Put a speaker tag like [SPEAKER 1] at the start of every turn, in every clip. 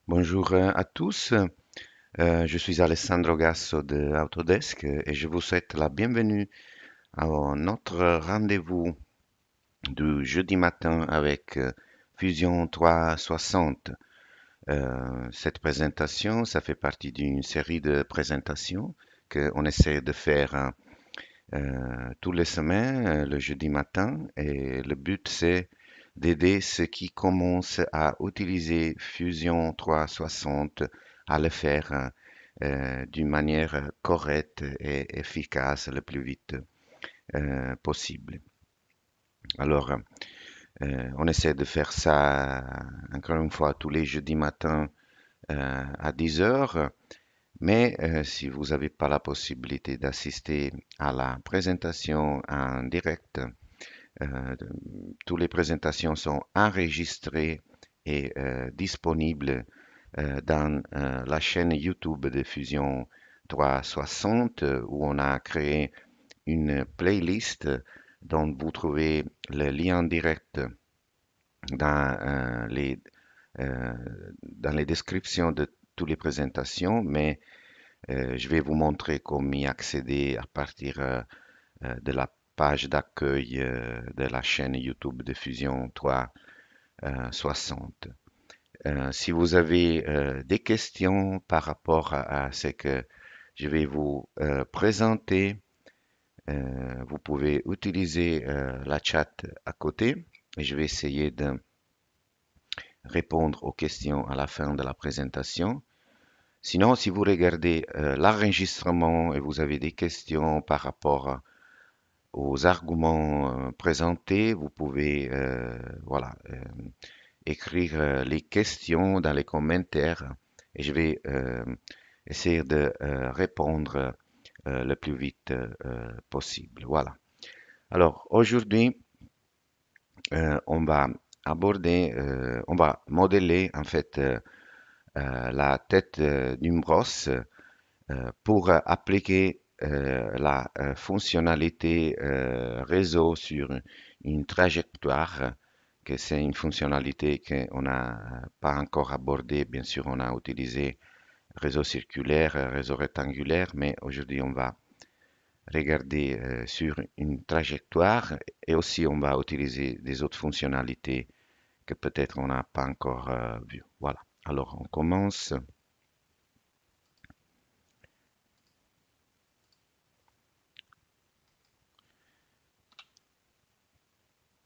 [SPEAKER 1] Bonjour à tous, je suis Alessandro Gasso de Autodesk et je vous souhaite la bienvenue à notre rendez-vous du jeudi matin avec Fusion 360. Cette présentation, ça fait partie d'une série de présentations qu'on essaie de faire tous les semaines, le jeudi matin, et le but c'est d'aider ceux qui commencent à utiliser Fusion 360 à le faire d'une manière correcte et efficace le plus vite possible. Alors, on essaie de faire ça encore une fois tous les jeudis matins à 10 heures. Mais si vous n'avez pas la possibilité d'assister à la présentation en direct, euh, toutes les présentations sont enregistrées et disponibles dans la chaîne YouTube de Fusion 360 où on a créé une playlist dont vous trouvez le lien direct dans, euh, dans les descriptions de toutes les présentations, mais je vais vous montrer comment y accéder à partir de la page d'accueil de la chaîne YouTube de Fusion 360. Si vous avez des questions par rapport à ce que je vais vous présenter, vous pouvez utiliser la chat à côté et je vais essayer de répondre aux questions à la fin de la présentation. Sinon, si vous regardez l'enregistrement et vous avez des questions par rapport aux arguments présentés, vous pouvez voilà, écrire les questions dans les commentaires et je vais essayer de répondre le plus vite possible. Voilà. Alors aujourd'hui, on va on va modeler en fait la tête d'une brosse pour appliquer la fonctionnalité réseau sur une trajectoire, que c'est une fonctionnalité qu'on n'a pas encore abordée. Bien sûr, on a utilisé réseau circulaire, réseau rectangulaire, mais aujourd'hui, on va regarder sur une trajectoire et aussi on va utiliser des autres fonctionnalités que peut-être on n'a pas encore vues. Voilà. Alors, on commence.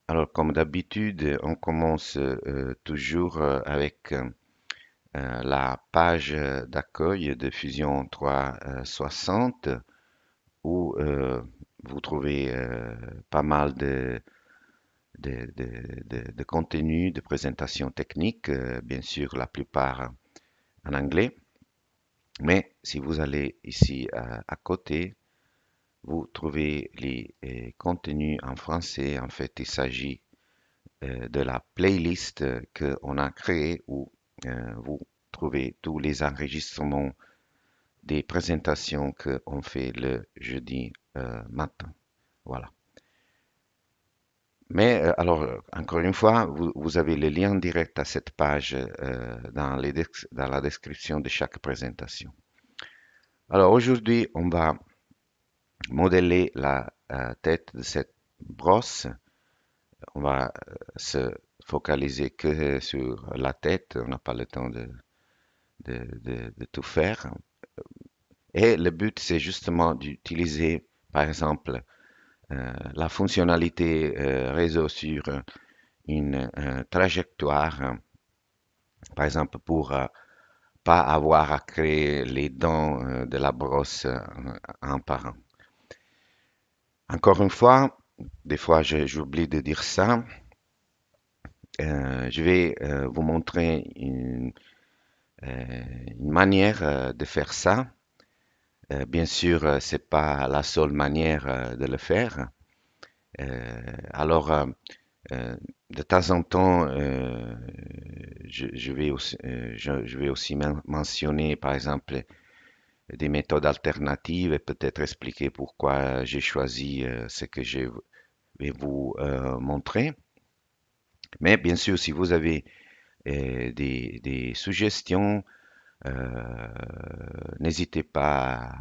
[SPEAKER 1] Alors, comme d'habitude, on commence toujours avec la page d'accueil de Fusion 360 où vous trouvez pas mal de contenu, de présentations techniques, bien sûr la plupart en anglais. Mais si vous allez ici à côté, vous trouvez les contenus en français. En fait, il s'agit de la playlist qu'on a créée où vous trouvez tous les enregistrements des présentations qu'on fait le jeudi matin. Voilà. Mais alors, encore une fois, vous avez le lien direct à cette page dans la description de chaque présentation. Alors aujourd'hui, on va modeler la tête de cette brosse. On va se focaliser que sur la tête. On n'a pas le temps de tout faire. Et le but, c'est justement d'utiliser, par exemple, la fonctionnalité réseau sur une trajectoire, par exemple, pour pas avoir à créer les dents de la brosse un par un. Encore une fois, des fois j'oublie de dire ça, je vais vous montrer une manière de faire ça. Bien sûr, c'est pas la seule manière de le faire. Alors, de temps en temps, je vais aussi mentionner, par exemple, des méthodes alternatives et peut-être expliquer pourquoi j'ai choisi ce que je vais vous montrer. Mais bien sûr, si vous avez et des suggestions, euh, n'hésitez pas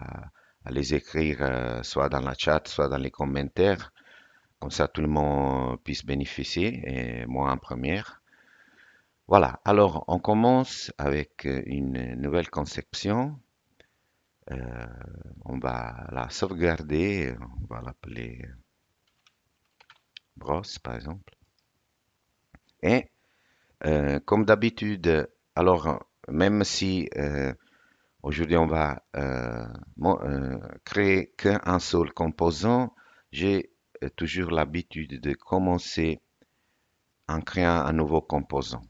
[SPEAKER 1] à les écrire soit dans la chat, soit dans les commentaires. Comme ça, tout le monde puisse bénéficier, et moi en première. Voilà, alors on commence avec une nouvelle conception. Euh, on va la sauvegarder, on va l'appeler brosse par exemple. Et comme d'habitude, alors même si aujourd'hui on va créer qu'un seul composant, j'ai toujours l'habitude de commencer en créant un nouveau composant.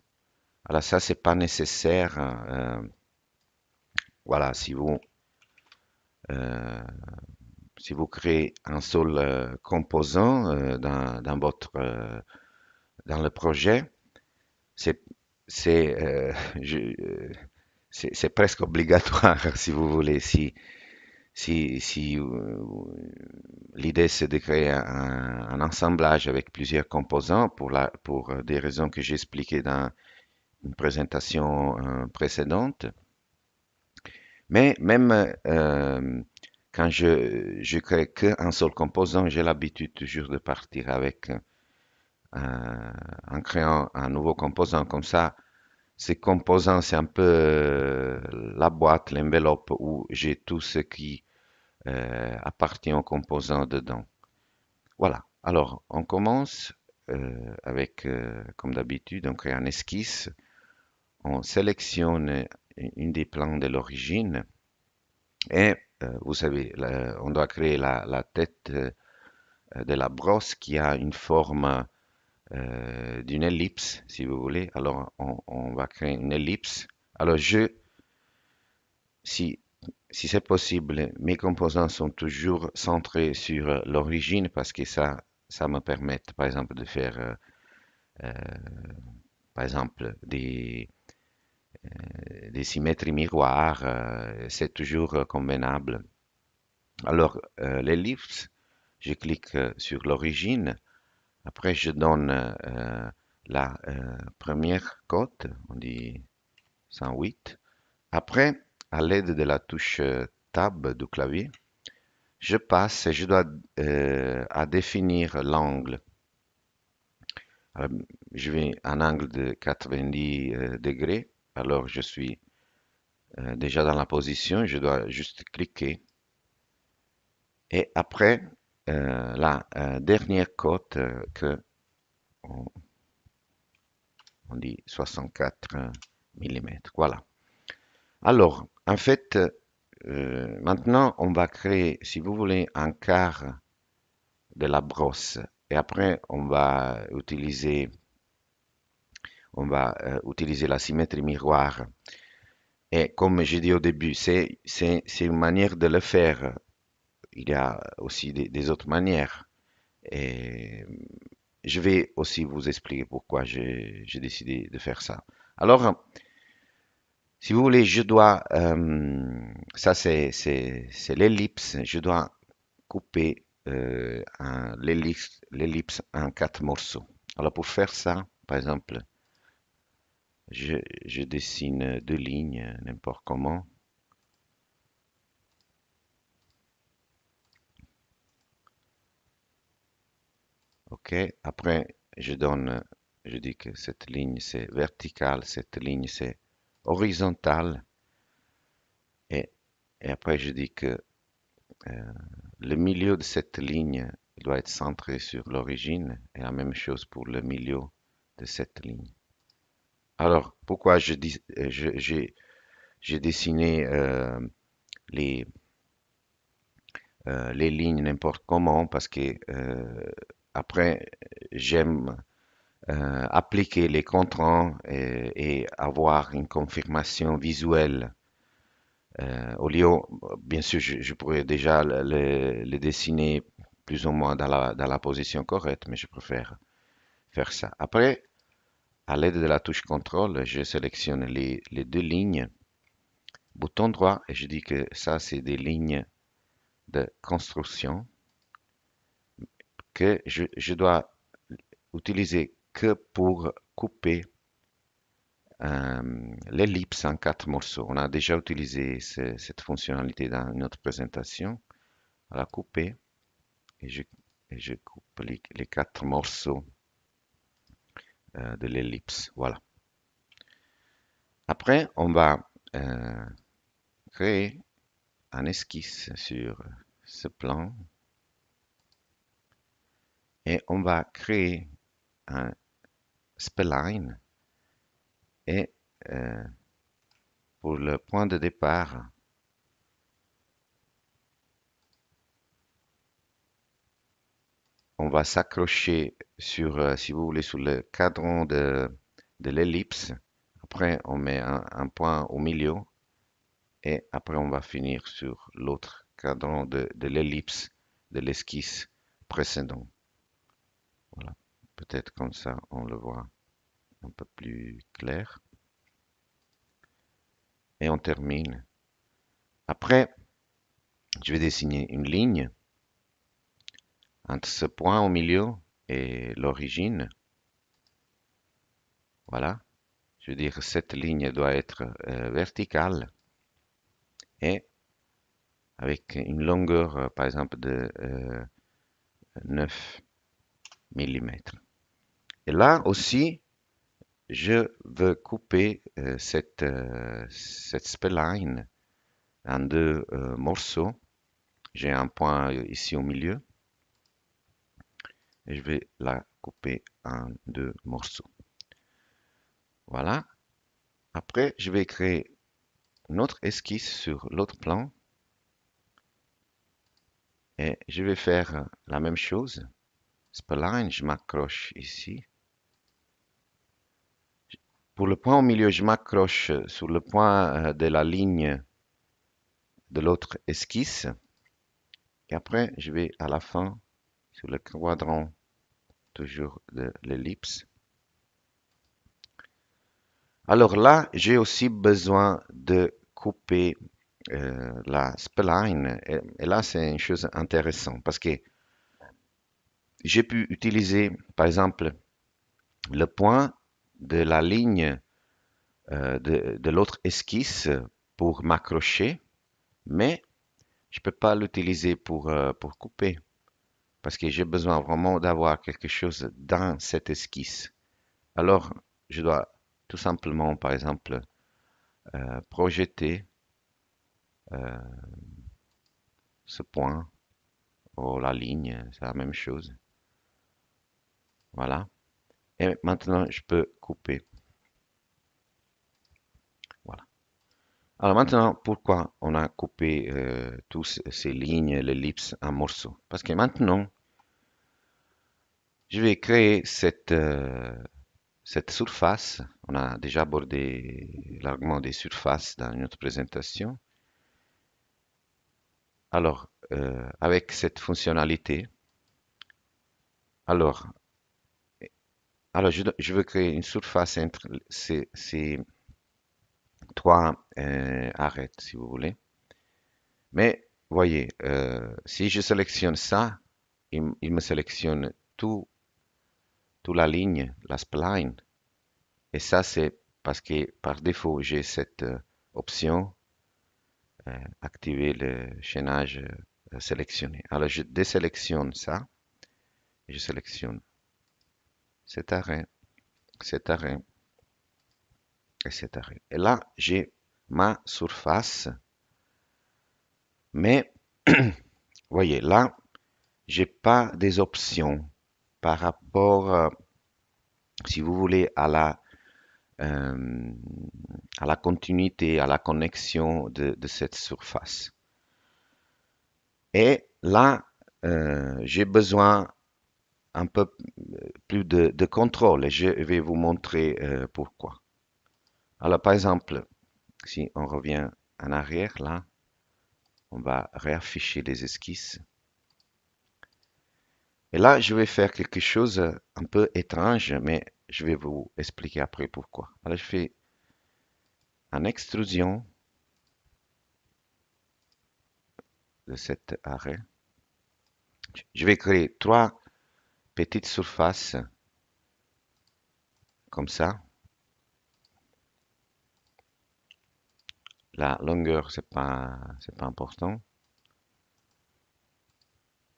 [SPEAKER 1] Alors ça, c'est pas nécessaire. Voilà, euh, si vous créez un seul composant dans le projet, c'est c'est euh, je- euh, c'est presque obligatoire si vous voulez. Si l'idée c'est de créer un assemblage avec plusieurs composants pour des raisons que j'ai expliquées dans une présentation précédente. Mais même quand je crée qu'un seul composant, j'ai l'habitude toujours de partir avec en créant un nouveau composant comme ça. Ces composants, c'est un peu la boîte, l'enveloppe où j'ai tout ce qui appartient au composant dedans. Voilà. Alors, on commence avec, comme d'habitude, on crée un esquisse. On sélectionne une des plans de l'origine et vous savez, on doit créer la tête de la brosse qui a une forme d'une ellipse, si vous voulez. Alors, on va créer une ellipse. Alors, si, si c'est possible, mes composants sont toujours centrés sur l'origine parce que ça me permet, par exemple, de faire, euh, par exemple, des symétries miroirs. C'est toujours convenable. Alors, l'ellipse, je clique sur l'origine. Après, je donne la première cote, on dit 108. Après, à l'aide de la touche Tab du clavier, je passe et je dois à définir l'angle. Alors, je vais à un angle de 90 degrés. Alors, je suis déjà dans la position. Je dois juste cliquer. Et après, la dernière cote que on, on dit 64 mm. Voilà. Alors, en fait, maintenant, on va créer, si vous voulez, un quart de la brosse. Et après, on va utiliser la symétrie miroir. Et comme j'ai dit au début, c'est une manière de le faire. Il y a aussi des autres manières. Et je vais aussi vous expliquer pourquoi j'ai décidé de faire ça. Alors, si vous voulez, ça c'est l'ellipse, je dois couper l'ellipse en quatre morceaux. Alors pour faire ça, par exemple, je dessine deux lignes, n'importe comment. OK. Après, je dis que cette ligne c'est verticale, cette ligne c'est horizontale. Et, et après, je dis que euh, le milieu de cette ligne doit être centré sur l'origine et la même chose pour le milieu de cette ligne. Alors, pourquoi j'ai dessiné les, les lignes n'importe comment? Parce que après, j'aime appliquer les contrôles et avoir une confirmation visuelle. Au lieu, bien sûr, je pourrais déjà le dessiner plus ou moins dans la position correcte, mais je préfère faire ça. Après, à l'aide de la touche contrôle, je sélectionne les deux lignes, bouton droit, et je dis que ça, c'est des lignes de construction que je dois utiliser que pour couper l'ellipse en 4 morceaux. On a déjà utilisé cette fonctionnalité dans notre présentation. On l'a couper et je coupe les 4 morceaux de l'ellipse. Voilà. Après, on va créer un esquisse sur ce plan et on va créer un spline et pour le point de départ, on va s'accrocher sur, si vous voulez, sur le cadran de l'ellipse. Après, on met un point au milieu et après, on va finir sur l'autre cadran de l'ellipse de l'esquisse précédent. Voilà. Peut-être comme ça, on le voit un peu plus clair. Et on termine. Après, je vais dessiner une ligne entre ce point au milieu et l'origine. Voilà. Je veux dire, cette ligne doit être verticale et avec une longueur, par exemple, de 9 mm. Et là aussi, je veux couper cette spline en 2 morceaux. J'ai un point ici au milieu et je vais la couper en 2 morceaux. Voilà. Après, je vais créer une autre esquisse sur l'autre plan et je vais faire la même chose. Spline, je m'accroche ici. Pour le point au milieu, je m'accroche sur le point de la ligne de l'autre esquisse. Et après, je vais à la fin sur le quadrant toujours de l'ellipse. Alors là, j'ai aussi besoin de couper la spline. Et là, c'est une chose intéressante parce que j'ai pu utiliser, par exemple, le point de la ligne de l'autre esquisse pour m'accrocher, mais je ne peux pas l'utiliser pour couper parce que j'ai besoin vraiment d'avoir quelque chose dans cette esquisse. Alors, je dois tout simplement, par exemple, projeter euh, ce point ou la ligne, c'est la même chose. Voilà. Et maintenant, je peux couper. Voilà. Alors maintenant, pourquoi on a coupé tous ces lignes, l'ellipse en morceaux? Parce que maintenant, je vais créer cette surface. On a déjà abordé l'argument des surfaces dans notre présentation. Alors, avec cette fonctionnalité, alors, alors je veux créer une surface entre ces 3 arêtes, si vous voulez. Mais, voyez, si je sélectionne ça, il me sélectionne toute la ligne, la spline. Et ça, c'est parce que par défaut, j'ai cette option, activer le chaînage sélectionné. Alors, je désélectionne ça et je sélectionne cet arrêt, cet arrêt et cet arrêt. Et là, j'ai ma surface. Mais, voyez, là, j'ai pas des options par rapport, si vous voulez, euh, à la continuité, à la connexion de cette surface. Et là, j'ai besoin un peu plus de contrôle et je vais vous montrer pourquoi. Alors, par exemple, si on revient en arrière, là, on va réafficher les esquisses. Et là, je vais faire quelque chose un peu étrange, mais je vais vous expliquer après pourquoi. Alors, je fais une extrusion de cet arrêt. Je vais créer 3 petites surfaces comme ça. La longueur, c'est pas important.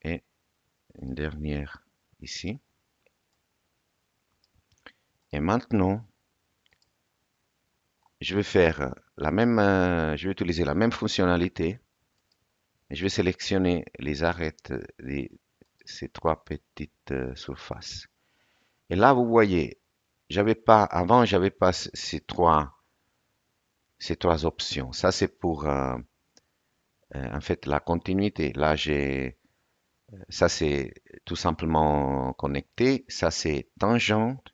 [SPEAKER 1] Et une dernière ici. Et maintenant, je vais faire je vais utiliser la même fonctionnalité. Et je vais sélectionner les arêtes de ces trois petites surfaces. Et là, vous voyez, avant, j'avais pas ces trois options. Ça, c'est pour, en fait, la continuité. Là, ça, c'est tout simplement connecté. Ça, c'est tangente.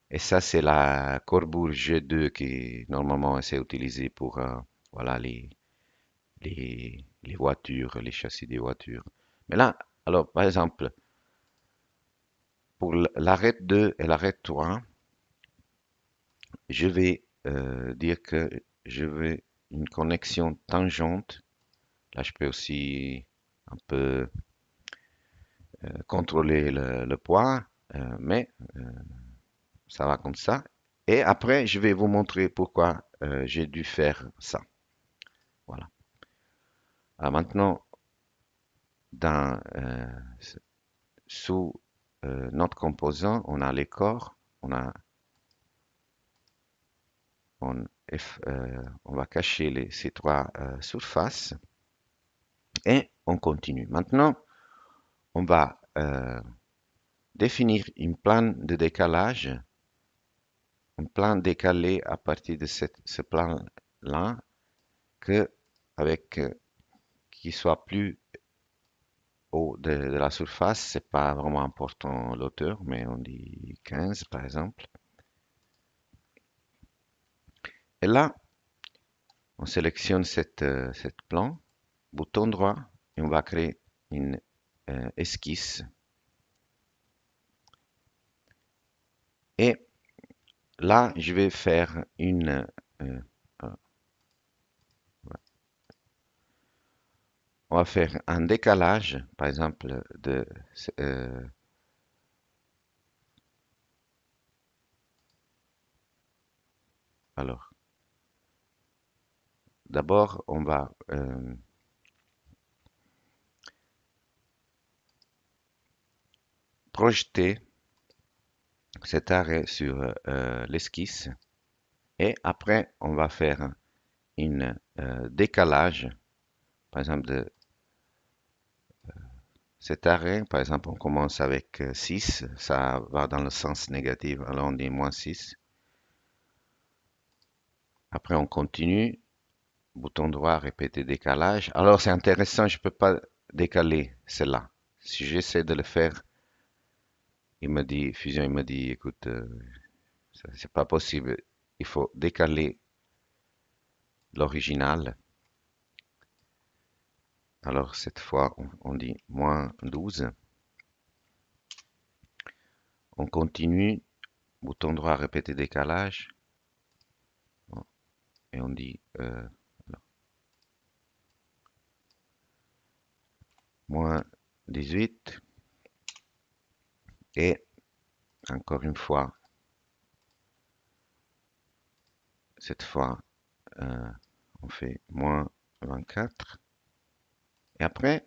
[SPEAKER 1] Et ça, c'est la courbure G2 qui, normalement, c'est utilisé pour, voilà, les voitures, les châssis des voitures. Mais là, alors, par exemple, pour l'arête 2 et l'arête 3, je vais dire que je veux une connexion tangente. Là, je peux aussi un peu contrôler le poids, mais ça va comme ça. Et après, je vais vous montrer pourquoi j'ai dû faire ça. Voilà. Alors maintenant, dans, sous notre composant, on a les corps, on, on va cacher ces trois surfaces et on continue. Maintenant, on va définir une plan de décalage, un plan décalé à partir de ce plan-là, que avec qui soit plus haut de la surface, c'est pas vraiment important l'auteur, mais on dit 15 par exemple. Et là, on sélectionne cette plan, bouton droit, et on va créer une esquisse. Et là, je vais faire euh, on va faire un décalage, par exemple, euh, alors, d'abord, on va projeter cet arrêt sur l'esquisse et après, on va faire un décalage, par exemple, de cet arrêt. Par exemple, on commence avec 6, ça va dans le sens négatif, alors on dit moins 6. Après, on continue, bouton droit, répéter décalage. Alors, c'est intéressant, je ne peux pas décaler cela. Si j'essaie de le faire, Fusion, il me dit, écoute, c'est pas possible, il faut décaler l'original. Alors, cette fois, on dit moins 12. On continue, bouton droit, répéter décalage. Et on dit moins 18. Et encore une fois, cette fois, on fait moins 24. Et après,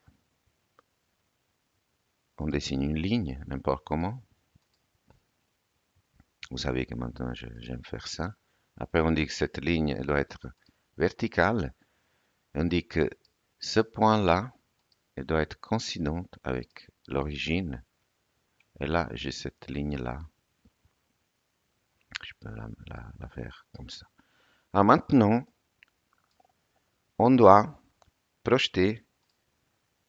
[SPEAKER 1] on dessine une ligne, n'importe comment. Vous savez que maintenant, j'aime faire ça. Après, on dit que cette ligne elle doit être verticale. On dit que ce point-là, elle doit être coïncidente avec l'origine. Et là, j'ai cette ligne-là. Je peux la faire comme ça. Alors maintenant, on doit projeter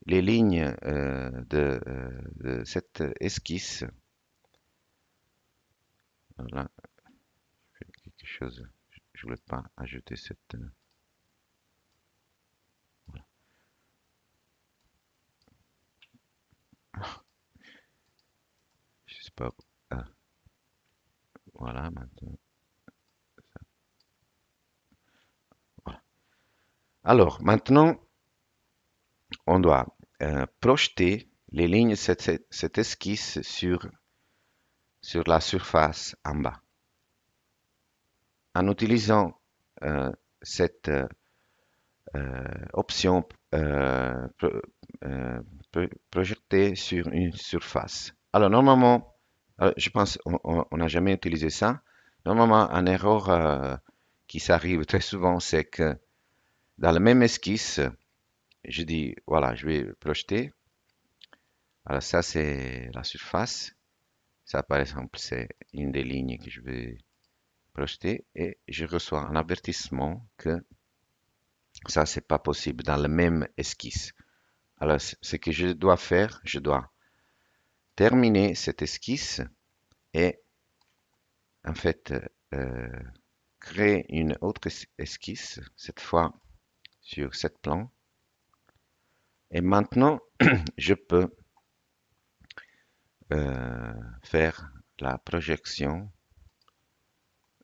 [SPEAKER 1] les lignes de cette esquisse. Voilà, quelque chose. Je voulais pas ajouter cette. Voilà. Je sais pas. Ah, voilà, maintenant. Voilà. Alors, maintenant, on doit projeter les lignes de cette esquisse sur la surface en bas. En utilisant cette option euh, projeter sur une surface. Alors normalement, je pense on n'a jamais utilisé ça. Normalement, un erreur qui s'arrive très souvent, c'est que dans la même esquisse, je dis voilà, je vais projeter. Alors ça c'est la surface. Ça par exemple c'est une des lignes que je vais projeter et je reçois un avertissement que ça c'est pas possible dans la même esquisse. Alors ce que je dois faire, je dois terminer cette esquisse et en fait créer une autre esquisse, cette fois sur cette plan. Et maintenant, je peux faire la projection.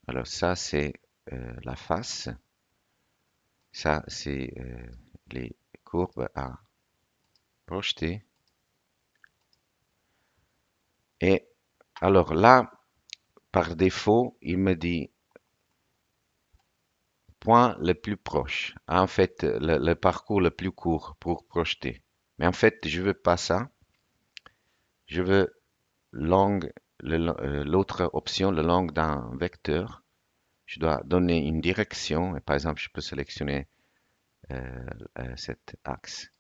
[SPEAKER 1] Alors ça, c'est la face. Ça, c'est les courbes à projeter. Et alors là, par défaut, il me dit point le plus proche. En fait, le parcours le plus court pour projeter. Mais en fait, je veux pas ça. Je veux l'autre option, le long d'un vecteur. Je dois donner une direction. Et par exemple, je peux sélectionner cet axe.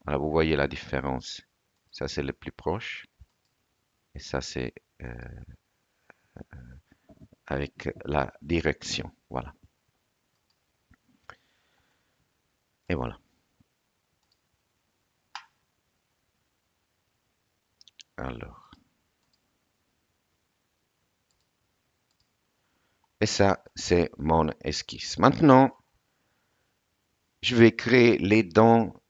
[SPEAKER 1] Alors, vous voyez la différence. Ça, c'est le plus proche. Et ça, c'est avec la direction. Voilà. Et voilà. Alors. Et ça, c'est mon esquisse. Maintenant, je vais créer les dents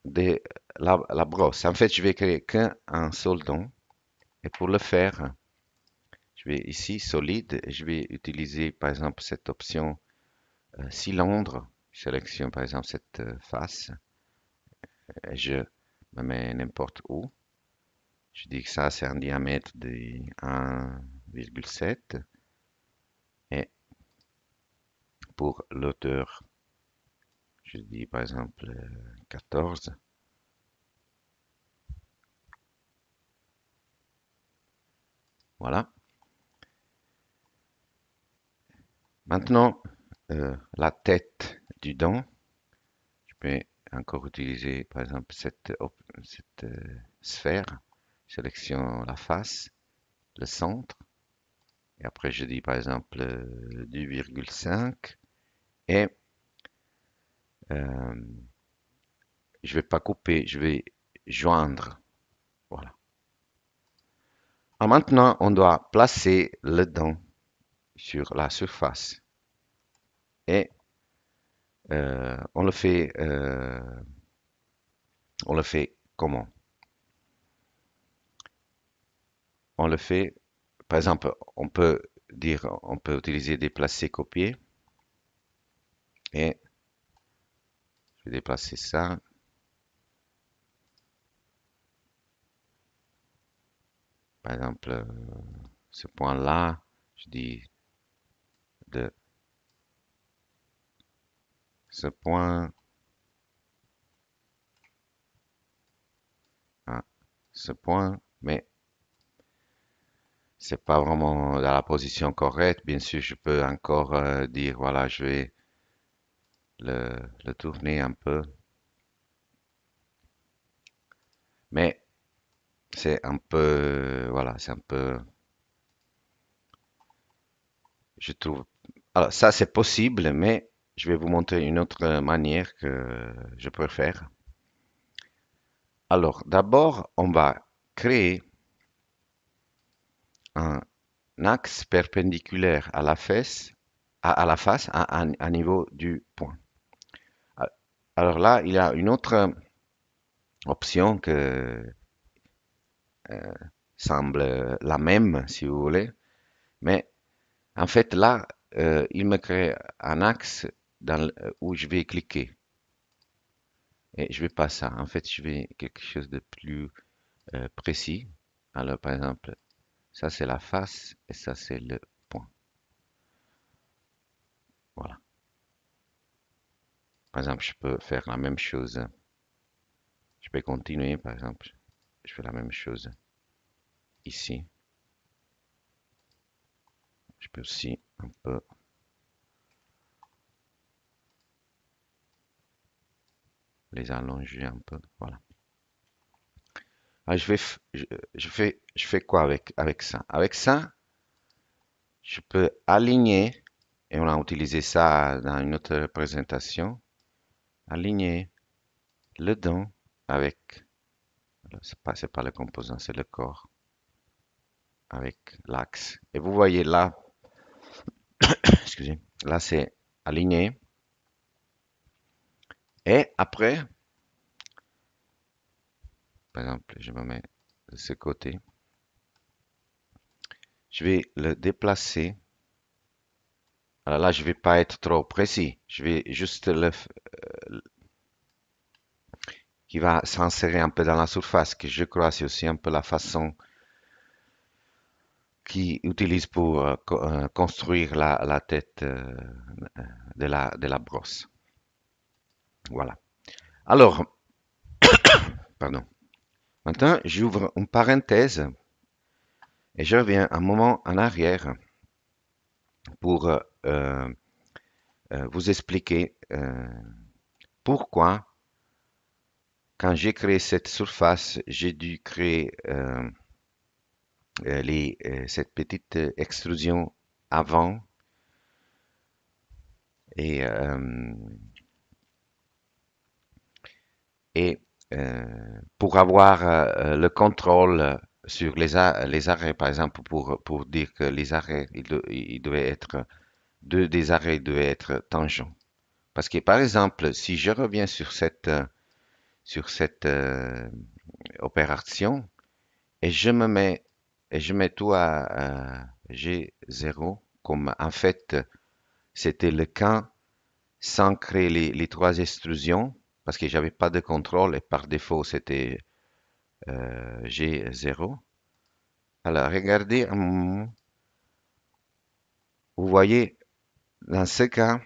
[SPEAKER 1] de la brosse. En fait, je vais créer qu'un seul dent. Et pour le faire, je vais ici, solide, et je vais utiliser par exemple cette option cylindre. Je sélectionne par exemple cette face. Et je me mets n'importe où. Je dis que ça, c'est un diamètre de 1,7. Et pour l'auteur, je dis par exemple 14. Voilà. Maintenant, la tête du dent, je peux encore utiliser par exemple cette sphère. Je sélectionne la face, le centre, et après je dis par exemple 2,5 et euh, je vais pas couper, je vais joindre. Voilà. Alors maintenant, on doit placer le dent sur la surface et on le fait comment? On le fait, par exemple, on peut utiliser déplacer, copier et je vais déplacer ça. Par exemple, ce point-là, je dis de ce point à ce point, mais c'est pas vraiment dans la position correcte. Bien sûr, je peux encore dire, voilà, je vais le tourner un peu, mais c'est un peu, voilà, c'est un peu, je trouve. Alors, ça, c'est possible, mais je vais vous montrer une autre manière que je préfère. Alors, d'abord, on va créer un axe perpendiculaire à la face, à la face, à niveau du point. Alors là, il y a une autre option que semble la même, si vous voulez, mais en fait là, il me crée un axe où je vais cliquer. Et je vais pas ça. En fait, je vais quelque chose de plus précis. Alors, par exemple, ça c'est la face et ça c'est le point. Voilà. Par exemple, je peux faire la même chose. Je peux continuer, par exemple. Je fais la même chose ici. Je peux aussi un peu les allonger un peu. Voilà. Alors, je fais quoi avec ça? Avec ça, je peux aligner, et on a utilisé ça dans une autre présentation, aligner le dent avec, c'est pas le composant, c'est le corps, avec l'axe. Et vous voyez là, excusez, là c'est aligné. Et après, par exemple, je me mets de ce côté, je vais le déplacer. Alors là, je vais pas être trop précis. Je vais juste qui va s'insérer un peu dans la surface, que je crois c'est aussi un peu la façon qu'ils utilisent pour construire la tête de la brosse. Voilà. Alors, pardon. Maintenant, j'ouvre une parenthèse et je reviens un moment en arrière pour vous expliquer pourquoi, quand j'ai créé cette surface, j'ai dû créer cette petite extrusion avant et, euh, et pour avoir le contrôle sur les arrêts, par exemple, pour dire que les arrêts, ils devaient être, deux des arrêts devaient être tangents. Parce que, par exemple, si je reviens sur cette opération et et je mets tout à G0, comme en fait, c'était le cas sans créer les trois extrusions, parce que j'avais pas de contrôle et par défaut, c'était G0. Alors, regardez un moment. Vous voyez, dans ce cas,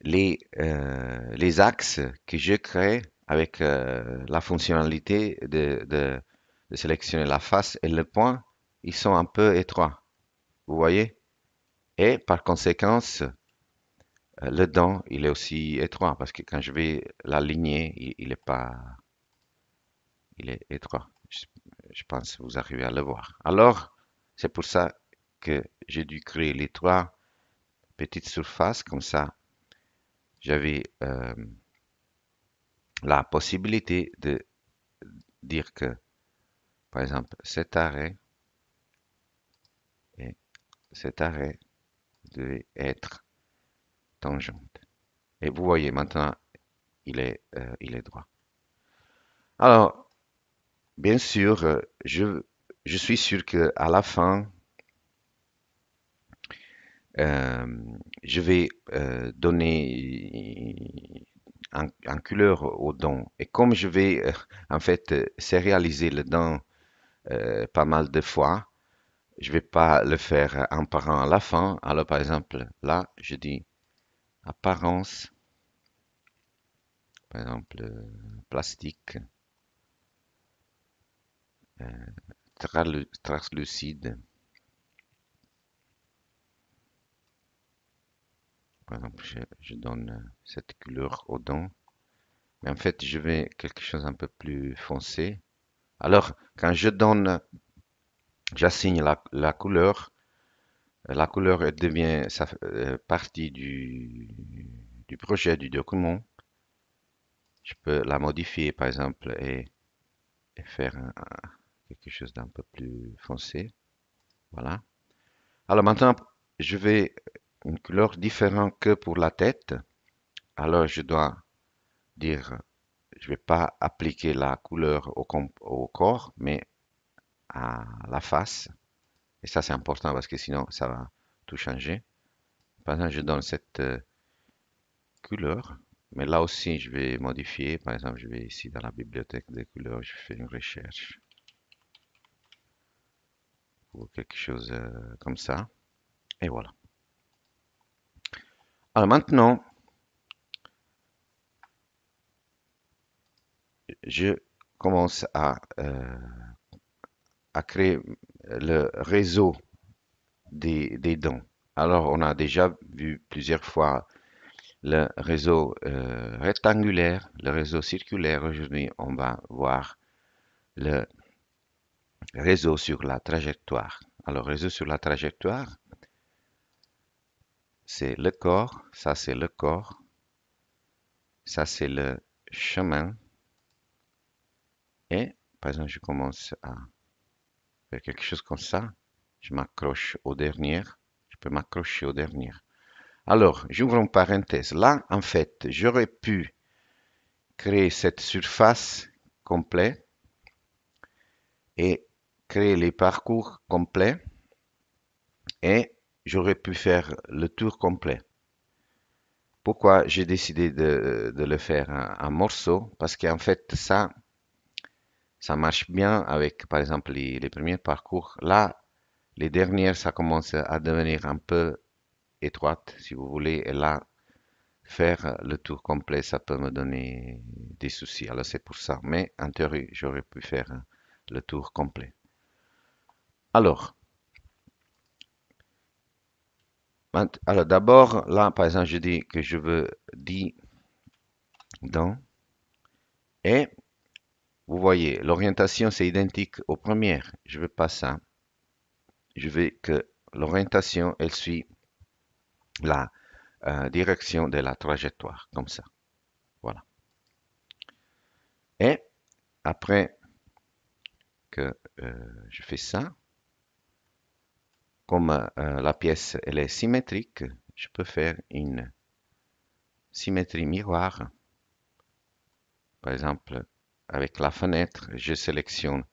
[SPEAKER 1] les axes que je crée avec la fonctionnalité de sélectionner la face et le point, ils sont un peu étroits. Vous voyez? Et par conséquent, le dent, il est aussi étroit parce que quand je vais l'aligner, il est pas, il est étroit. Je pense que vous arrivez à le voir. Alors, c'est pour ça que j'ai dû créer les trois petites surfaces comme ça. J'avais la possibilité de dire que, par exemple, cet arrêt et cet arrêt devait être tangent. Et vous voyez maintenant, il est droit. Alors, bien sûr, je suis sûr que à la fin, euh, je vais donner un couleur au dent. Et comme je vais en fait sérialiser le dent pas mal de fois, je vais pas le faire en parent à la fin. Alors par exemple, là, je dis apparence, par exemple, plastique, translucide. Par exemple, je donne cette couleur aux dents. Mais en fait, je vais quelque chose un peu plus foncé. Alors, quand je donne, j'assigne la couleur elle devient partie du projet du document. Je peux la modifier, par exemple, et faire quelque chose d'un peu plus foncé. Voilà. Alors maintenant, je vais une couleur différente que pour la tête. Alors, je dois dire, je vais pas appliquer la couleur au corps, mais à la face. Et ça, c'est important parce que sinon, ça va tout changer. Par exemple, je donne cette couleur. Mais là aussi, je vais modifier. Par exemple, je vais ici dans la bibliothèque des couleurs, je fais une recherche pour quelque chose comme ça. Et voilà. Alors maintenant, je commence à créer le réseau des dents. Alors, on a déjà vu plusieurs fois le réseau rectangulaire, le réseau circulaire. Aujourd'hui, on va voir le réseau sur la trajectoire. Alors, réseau sur la trajectoire, c'est le corps, ça c'est le corps, ça c'est le chemin. Et, par exemple, je commence à faire quelque chose comme ça. Je m'accroche au dernier. Je peux m'accrocher au dernier. Alors, j'ouvre une parenthèse. Là, en fait, j'aurais pu créer cette surface complète et créer les parcours complets et j'aurais pu faire le tour complet. Pourquoi j'ai décidé de le faire en morceaux? Parce qu'en fait, ça marche bien avec, par exemple, les premiers parcours. Là, les dernières, ça commence à devenir un peu étroite, si vous voulez. Et là, faire le tour complet, ça peut me donner des soucis. Alors, c'est pour ça. Mais en théorie, j'aurais pu faire le tour complet. Alors, alors d'abord, là, par exemple, je dis que je veux 10 dents. Et vous voyez, l'orientation, c'est identique aux premières. Je veux pas ça. Je veux que l'orientation, elle suit la direction de la trajectoire, comme ça. Voilà. Et après que je fais ça, comme la pièce, elle est symétrique, je peux faire une symétrie miroir. Par exemple, avec la fenêtre, je sélectionne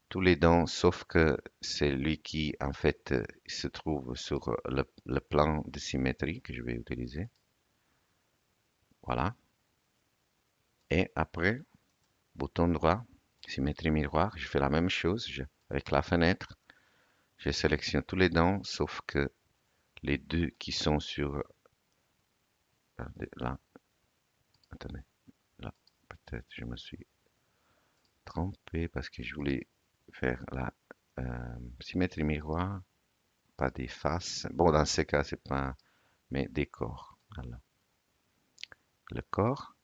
[SPEAKER 1] tous les dents, sauf que c'est lui qui, en fait, se trouve sur le plan de symétrie que je vais utiliser. Voilà. Et après, bouton droit, symétrie miroir, je fais la même chose avec la fenêtre. Je sélectionne tous les dents, sauf que les deux qui sont sur... Là, attendez, là, peut-être je me suis trompé parce que je voulais faire la symétrie miroir, pas des faces. Bon, dans ce cas, c'est pas... mais des corps. Alors, le corps,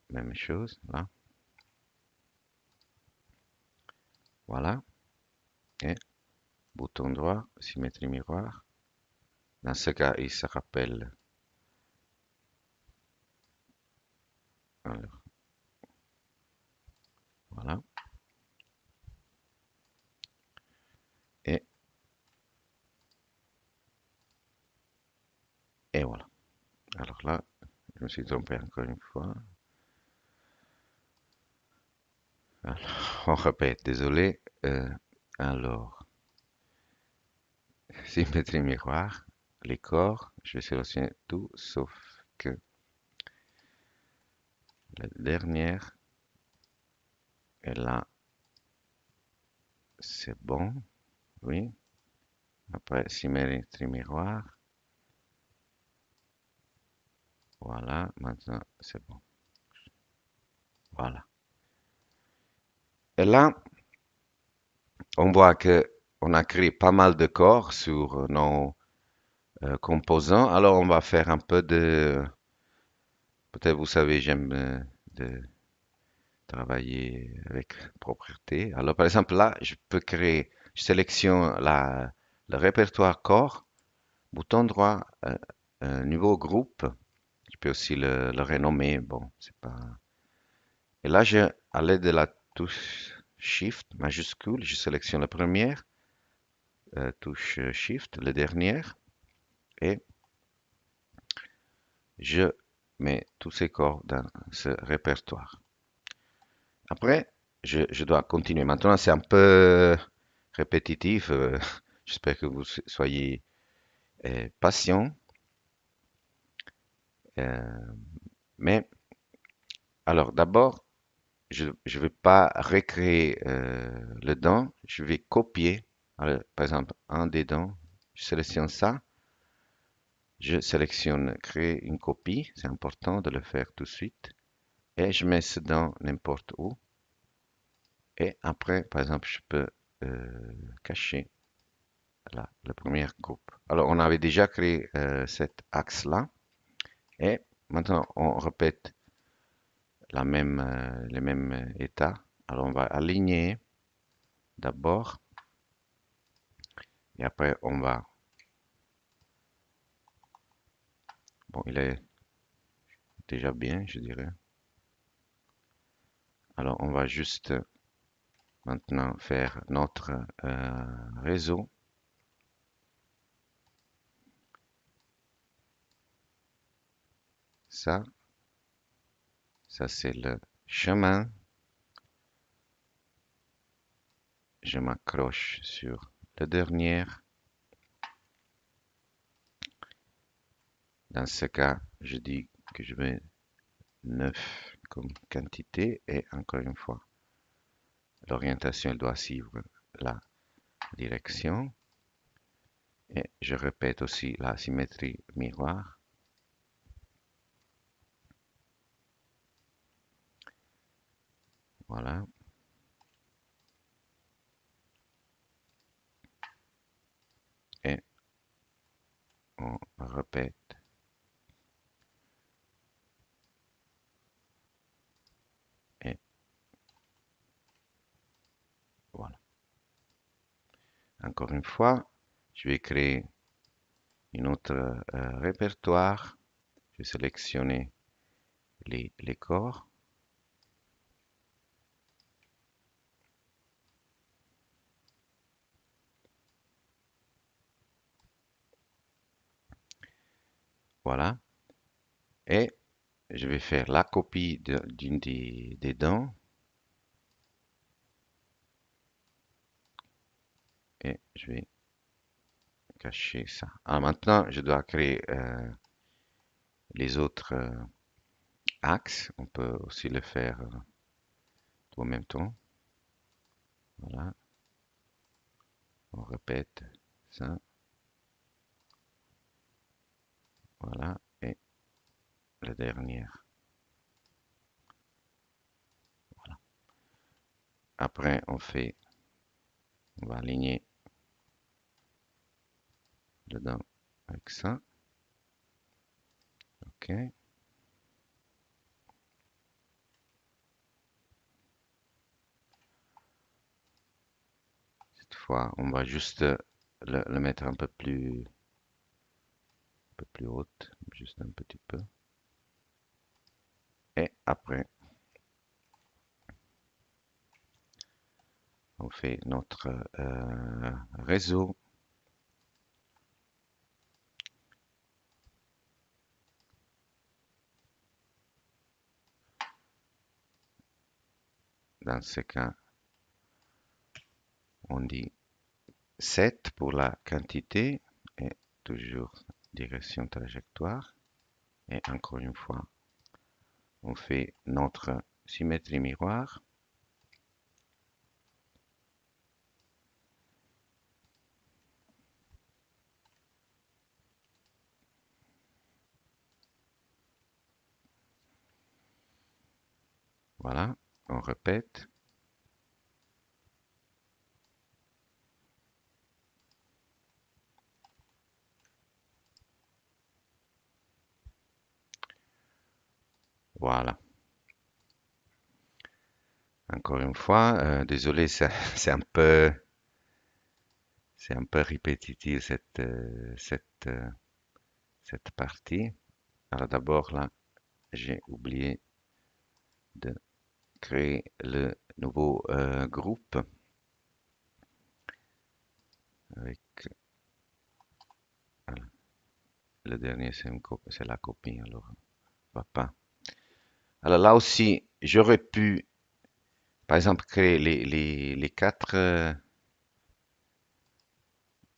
[SPEAKER 1] même chose, là. Voilà. Et bouton droit, symétrie miroir. Dans ce cas, il se rappelle. Alors, voilà. Et, et voilà. Alors là, je me suis trompé encore une fois. Alors, on répète, désolé. Alors, symétrie miroir, les corps, je vais sélectionner tout sauf que la dernière. Et là, c'est bon. Oui. Après, symétrie miroir. Voilà, maintenant c'est bon. Voilà. Et là, on voit que on a créé pas mal de corps sur nos composants. Alors, on va faire un peu de... Peut-être vous savez, j'aime de travailler avec propreté. Alors, par exemple, là, je peux créer, je sélectionne le répertoire corps, bouton droit, niveau groupe. Je peux aussi le renommer. Bon, c'est pas... Et là, à l'aide de la touche Shift majuscule, je sélectionne la première, touche Shift, la dernière, et je mets tous ces corps dans ce répertoire. Après, je dois continuer. Maintenant, c'est un peu répétitif. J'espère que vous soyez patient. Euh, mais alors, d'abord, je ne vais pas recréer le dent. Je vais copier. Alors, par exemple, un des dents. Je sélectionne ça. Je sélectionne créer une copie, c'est important de le faire tout de suite, et je mets ça dans n'importe où. Et après, par exemple, je peux cacher la première coupe. Alors, on avait déjà créé cet axe-là, et maintenant on répète les mêmes états. Alors, on va aligner d'abord, et après on va, bon, il est déjà bien, je dirais. Alors, on va juste maintenant faire notre réseau. Ça, ça c'est le chemin. Je m'accroche sur le dernier. Dans ce cas, je dis que je mets 9 comme quantité et encore une fois, l'orientation doit suivre la direction. Et je répète aussi la symétrie miroir. Voilà. Et on répète. Et voilà. Encore une fois, je vais créer une autre répertoire. Je vais sélectionner les corps. Voilà. Et je vais faire la copie d'une des dents. Et je vais cacher ça. Alors maintenant, je dois créer les autres axes. On peut aussi le faire tout en même temps. Voilà. On répète ça. Voilà. Et la dernière. Voilà. Après, on va aligner dedans avec ça. OK. Cette fois, on va juste le mettre un peu plus haute, juste un petit peu. Et après, on fait notre réseau. Dans ce cas, on dit 7 pour la quantité et toujours direction trajectoire. Et encore une fois, on fait notre symétrie miroir. Voilà, on répète. Voilà. Encore une fois, désolé, c'est un peu répétitif cette partie. Alors d'abord là, j'ai oublié de créer le nouveau groupe avec voilà, le dernier c'est la copie, alors va pas. Alors là aussi, j'aurais pu, par exemple, créer les quatre,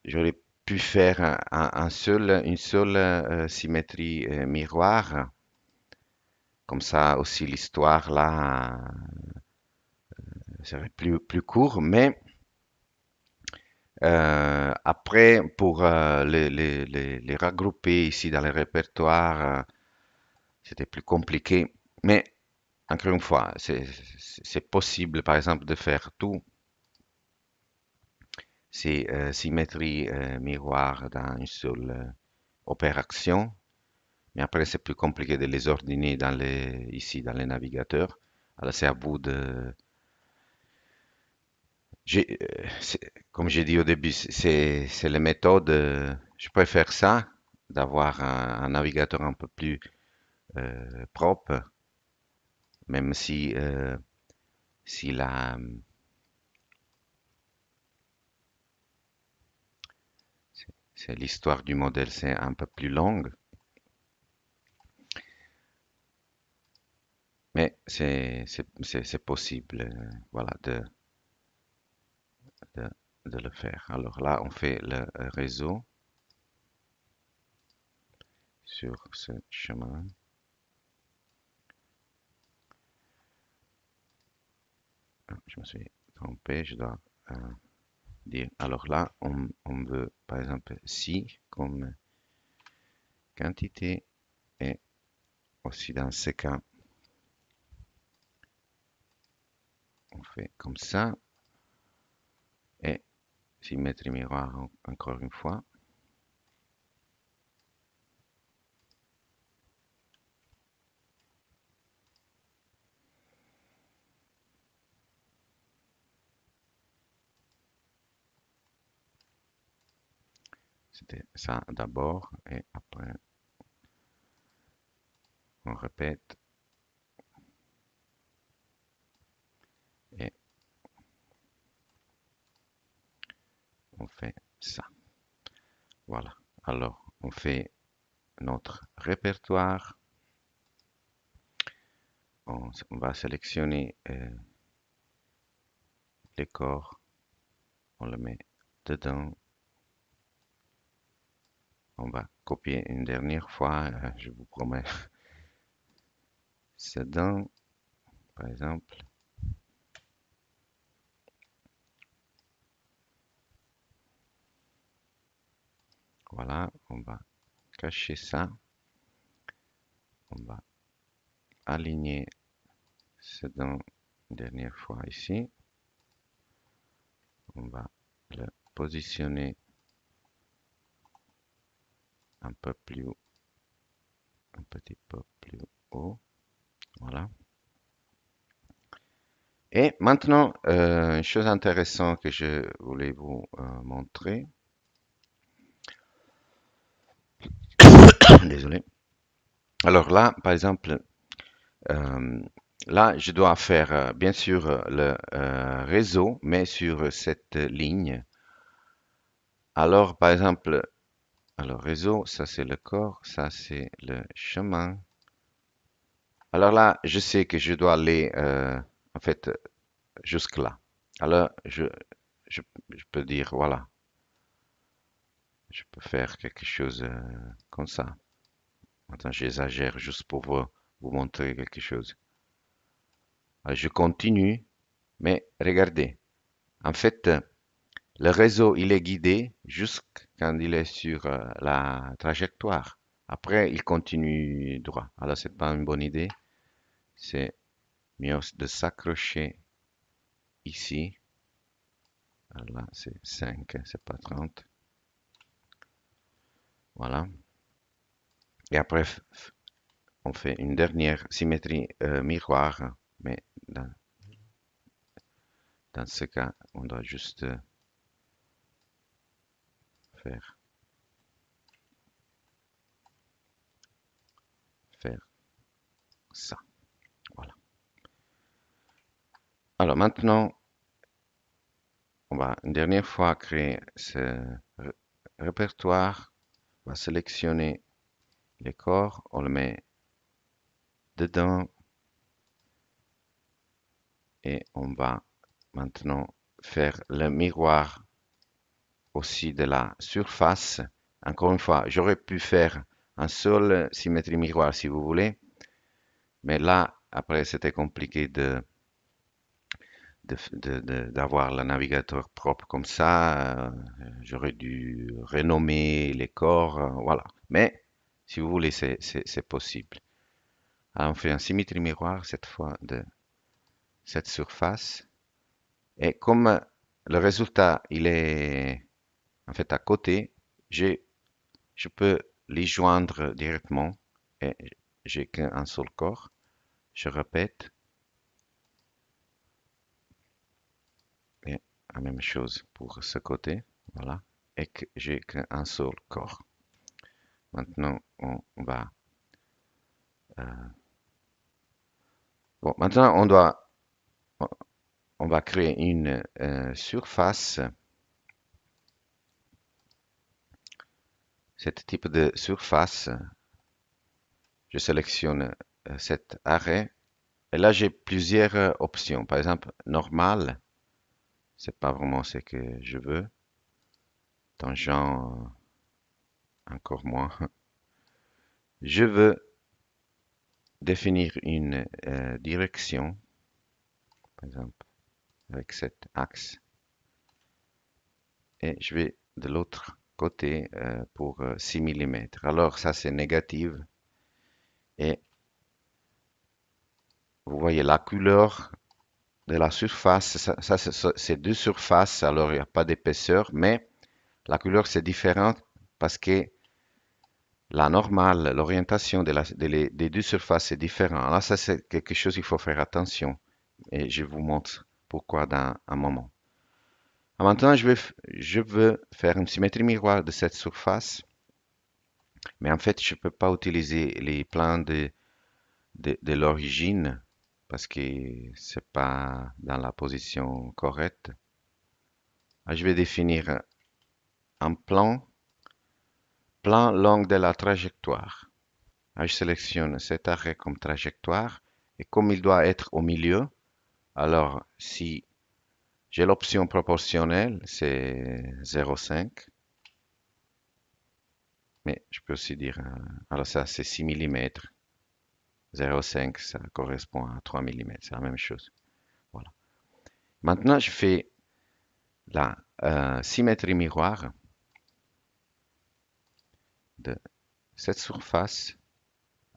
[SPEAKER 1] j'aurais pu faire une seule symétrie miroir. Comme ça aussi l'histoire là serait plus court, mais Après, pour les regrouper ici dans le répertoire, c'était plus compliqué. Mais encore une fois, c'est possible, par exemple, de faire tout ces symétries miroirs dans une seule opération. Mais après, c'est plus compliqué de les ordonner ici dans les navigateurs. Alors, c'est à vous de... Comme j'ai dit au début, c'est les méthodes. Je préfère ça, d'avoir un navigateur un peu plus propre, même si c'est l'histoire du modèle, c'est un peu plus longue. Mais c'est possible, voilà, de, de le faire. Alors là, on fait le réseau sur ce chemin. Ah, je me suis trompé, je dois dire. Alors là, on veut par exemple si comme quantité et aussi dans ce cas, on fait comme ça et symétrie miroir encore une fois. C'était ça d'abord et après on répète et on fait ça. Voilà. Alors on fait notre répertoire. On va sélectionner les corps, on le met dedans. On va copier une dernière fois, je vous promets. C'est dans, par exemple. Voilà, on va cacher ça. On va aligner Sedan une dernière fois ici. On va le positionner un peu plus haut, un petit peu plus haut. Voilà. Et maintenant, une chose intéressante que je voulais vous montrer. Désolé. Alors là, par exemple, euh, là, je dois faire bien sûr le réseau, mais sur cette ligne. Alors, par exemple, alors réseau, ça c'est le corps, ça c'est le chemin. Alors là, je sais que je dois aller en fait jusque là. Alors, je, je peux dire, voilà, je peux faire quelque chose comme ça. Attends, j'exagère juste pour vous montrer quelque chose. Alors, je continue, mais regardez, en fait, le réseau, il est guidé jusqu'à quand il est sur la trajectoire. Après, il continue droit. Alors, c'est pas une bonne idée. C'est mieux de s'accrocher ici. Alors là, c'est 5, c'est pas 30. Voilà. Et après, on fait une dernière symétrie miroir. Mais dans ce cas, on doit juste faire, faire ça. Voilà. Alors maintenant, on va une dernière fois créer ce répertoire. On va sélectionner les corps, on le met dedans et on va maintenant faire le miroir aussi de la surface. Encore une fois, j'aurais pu faire un seul symétrie miroir si vous voulez, mais là, après, c'était compliqué d'avoir le navigateur propre comme ça. J'aurais dû renommer les corps, voilà. Mais si vous voulez, c'est possible. Alors, on fait un symétrie miroir cette fois de cette surface. Et comme le résultat, il est en fait à côté, j'ai, je peux les joindre directement et j'ai qu'un seul corps. Je répète, et la même chose pour ce côté, voilà, et que j'ai qu'un seul corps. Maintenant, bon, maintenant on va créer une surface. Cet type de surface, je sélectionne cet arrêt. Et là, j'ai plusieurs options. Par exemple, normal, c'est pas vraiment ce que je veux. Tangent, encore moins. Je veux définir une direction, par exemple, avec cet axe. Et je vais de l'autre côté pour 6 mm. Alors, ça, c'est négatif. Et vous voyez la couleur de la surface. C'est deux surfaces, alors il n'y a pas d'épaisseur, mais la couleur, c'est différent parce que la normale, l'orientation des deux surfaces est différente. Là, ça, c'est quelque chose, il faut faire attention. Et je vous montre pourquoi dans un moment. Maintenant, je veux faire une symétrie miroir de cette surface. Mais en fait, je ne peux pas utiliser les plans de l'origine parce que c'est pas dans la position correcte. Je vais définir un plan long de la trajectoire. Je sélectionne cet arrêt comme trajectoire et comme il doit être au milieu, alors si j'ai l'option proportionnelle, c'est 0,5. Mais je peux aussi dire, alors ça c'est 6 mm. 0,5 ça correspond à 3 mm, c'est la même chose. Voilà. Maintenant je fais la symétrie miroir de cette surface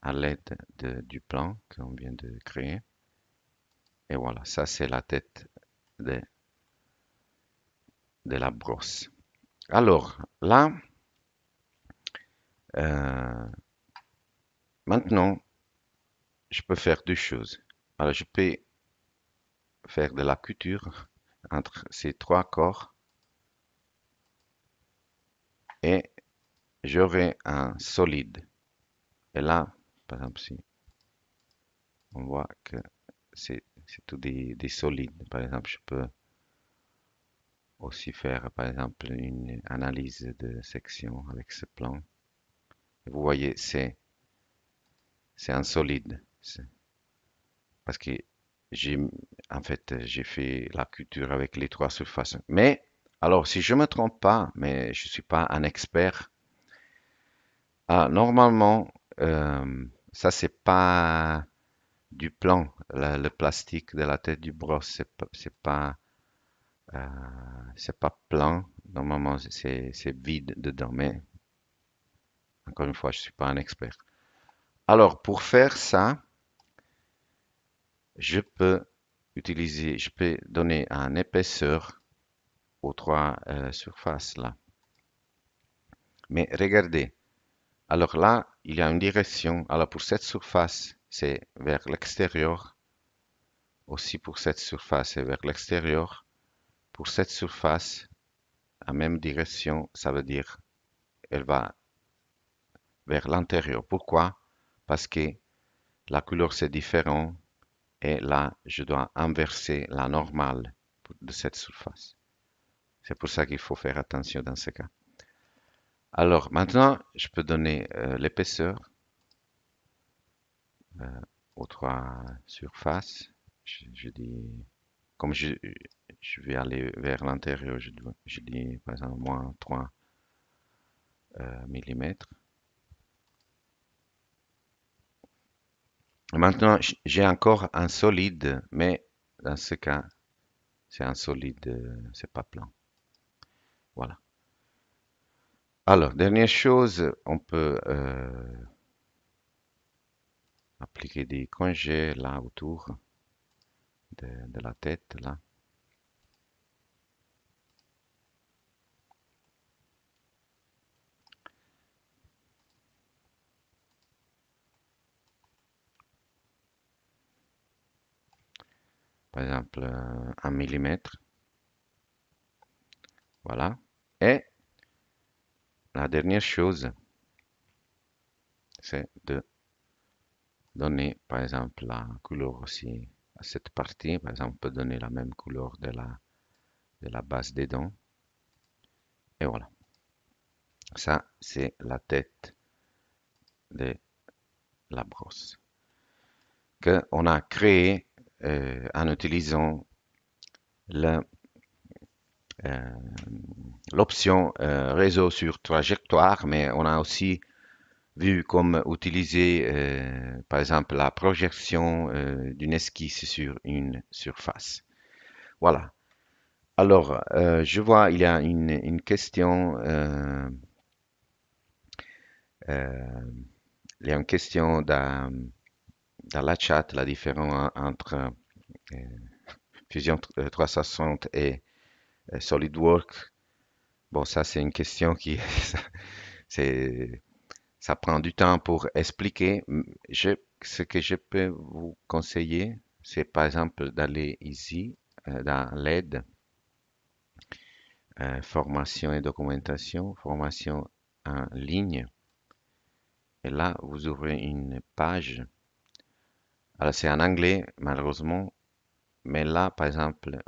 [SPEAKER 1] à l'aide du plan qu'on vient de créer. Et voilà, ça c'est la tête de, de la brosse. Alors là, euh, maintenant, je peux faire deux choses. Alors je peux faire de la couture entre ces trois corps et j'aurai un solide. Et là, par exemple, si on voit que c'est tout des solides. Par exemple, je peux aussi faire, par exemple, une analyse de section avec ce plan. Vous voyez, c'est un solide. Parce que j'ai, en fait, j'ai fait la couture avec les trois surfaces. Mais, alors, si je me trompe pas, mais je suis pas un expert, normalement, ça c'est pas du plan, le plastique de la tête du brosse, euh, c'est pas plan. Normalement, c'est vide dedans. Mais encore une fois, je suis pas un expert. Alors, pour faire ça, je peux donner un épaisseur aux trois surfaces là. Mais regardez, alors là, il y a une direction. Alors pour cette surface, c'est vers l'extérieur. Aussi pour cette surface, c'est vers l'extérieur. Pour cette surface, la même direction, ça veut dire elle va vers l'intérieur. Pourquoi? Parce que la couleur c'est différent et là, je dois inverser la normale de cette surface. C'est pour ça qu'il faut faire attention dans ce cas. Alors maintenant, je peux donner l'épaisseur aux trois surfaces. Je dis, comme je vais aller vers l'intérieur, je dis par exemple moins 3 mm. Maintenant, j'ai encore un solide, mais dans ce cas, C'est un solide, c'est pas plan. Voilà. Alors, dernière chose, on peut appliquer des congés là autour de la tête, là. Par exemple, 1 millimètre. Voilà. Et la dernière chose, c'est de donner, par exemple, la couleur aussi à cette partie. Par exemple, on peut donner la même couleur de la base des dents. Et voilà. Ça, c'est la tête de la brosse qu'on a créée en utilisant le, euh, l'option réseau sur trajectoire, mais on a aussi vu comme utiliser, par exemple, la projection d'une esquisse sur une surface. Voilà. Alors, je vois, il y a une question, euh, il y a une question dans la chat, la différence entre euh, Fusion 360 et SolidWorks. Bon, ça, c'est une question qui, c'est, ça prend du temps pour expliquer. Ce que je peux vous conseiller, c'est par exemple d'aller ici, dans l'aide, formation et documentation, formation en ligne. Et là, vous ouvrez une page. Alors, c'est en anglais, malheureusement, mais là, par exemple,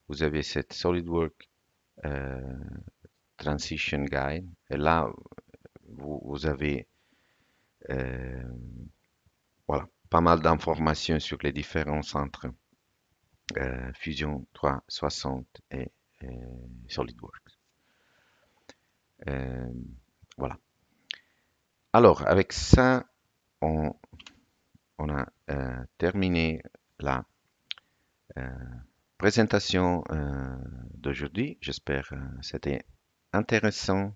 [SPEAKER 1] vous avez cette SolidWorks euh, Transition Guide. Et là, vous avez euh, voilà, pas mal d'informations sur les différences entre Fusion 360 et SolidWorks. Euh, voilà. Alors, avec ça, on, on a terminé la euh, présentation d'aujourd'hui. J'espère que c'était intéressant.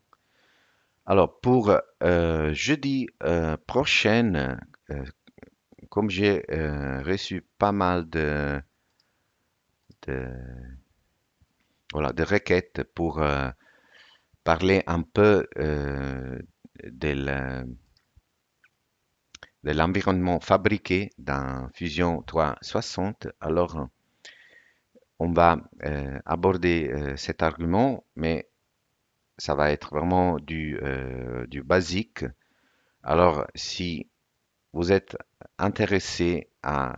[SPEAKER 1] Alors, pour jeudi prochain, euh, comme j'ai reçu pas mal de, voilà, de requêtes pour parler un peu de la- de l'environnement fabriqué dans Fusion 360. Alors, on va aborder cet argument, mais ça va être vraiment du basique. Alors, si vous êtes intéressé à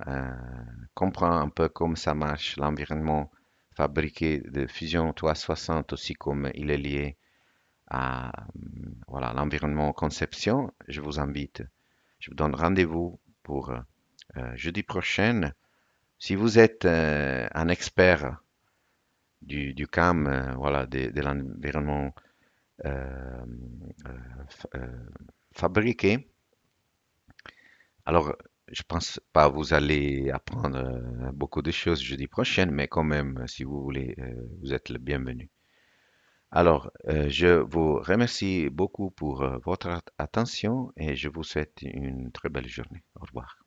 [SPEAKER 1] comprendre un peu comment ça marche l'environnement fabriqué de Fusion 360, aussi comme il est lié à voilà, l'environnement conception, je vous invite, je vous donne rendez-vous pour jeudi prochain. Si vous êtes un expert du CAM, voilà, de l'environnement euh, fabriqué, alors je pense pas vous allez apprendre beaucoup de choses jeudi prochain, mais quand même, si vous voulez, vous êtes le bienvenu. Alors, je vous remercie beaucoup pour votre attention et je vous souhaite une très belle journée. Au revoir.